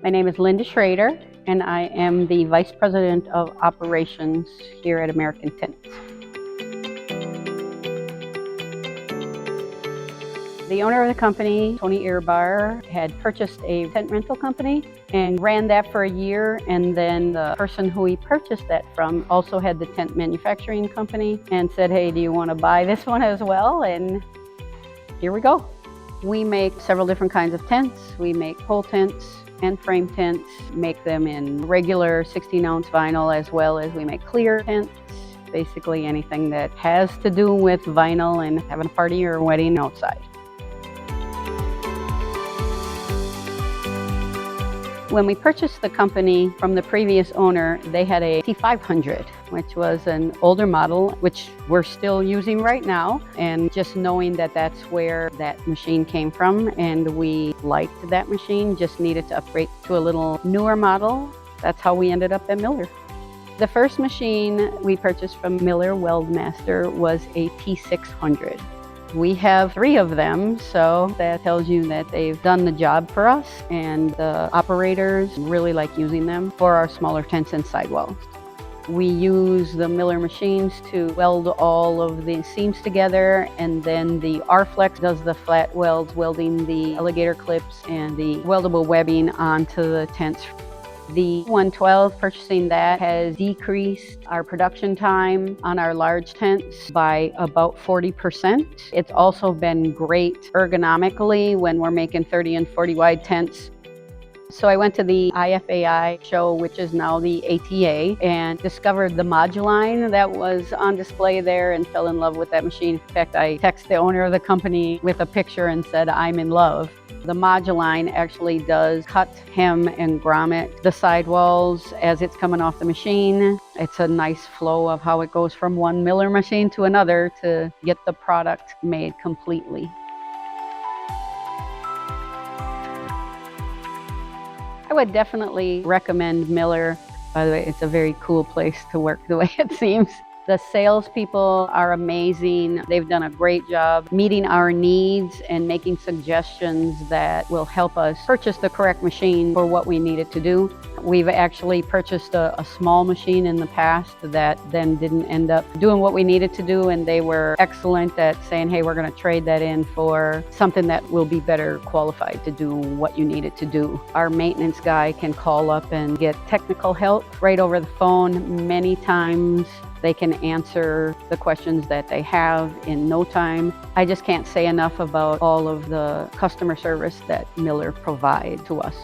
My name is Linda Schrader, and I am the Vice President of Operations here at American Tint. The owner of the company, Tony Ehrbar, had purchased a tent rental company and ran that for a year, and then the person who he purchased that from also had the tent manufacturing company and said, hey, do you want to buy this one as well? And here we go. We make several different kinds of tents. We make pole tents and frame tents, make them in regular 16-ounce vinyl, as well as we make clear tents. Basically anything that has to do with vinyl and having a party or a wedding outside. When we purchased the company from the previous owner, they had a T500, which was an older model, which we're still using right now. And just knowing that that's where that machine came from, and we liked that machine, just needed to upgrade to a little newer model. That's how we ended up at Miller. The first machine we purchased from Miller Weldmaster was a T600. We have 3 of them, so that tells you that they've done the job for us, and the operators really like using them for our smaller tents and sidewalls. We use the Miller machines to weld all of the seams together, and then the RFlex does the flat welds, welding the alligator clips and the weldable webbing onto the tents. The 112, purchasing that, has decreased our production time on our large tents by about 40%. It's also been great ergonomically when we're making 30 and 40 wide tents. So I went to the IFAI show, which is now the ATA, and discovered the Moduline that was on display there and fell in love with that machine. In fact, I texted the owner of the company with a picture and said, I'm in love. The Moduline actually does cut, hem, and grommet the sidewalls as it's coming off the machine. It's a nice flow of how it goes from one Miller machine to another to get the product made completely. I would definitely recommend Miller. By the way, it's a very cool place to work the way it seems. The salespeople are amazing. They've done a great job meeting our needs and making suggestions that will help us purchase the correct machine for what we needed to do. We've actually purchased a small machine in the past that then didn't end up doing what we needed to do, and they were excellent at saying, hey, we're going to trade that in for something that will be better qualified to do what you need it to do. Our maintenance guy can call up and get technical help right over the phone many times. They can answer the questions that they have in no time. I just can't say enough about all of the customer service that Miller provides to us.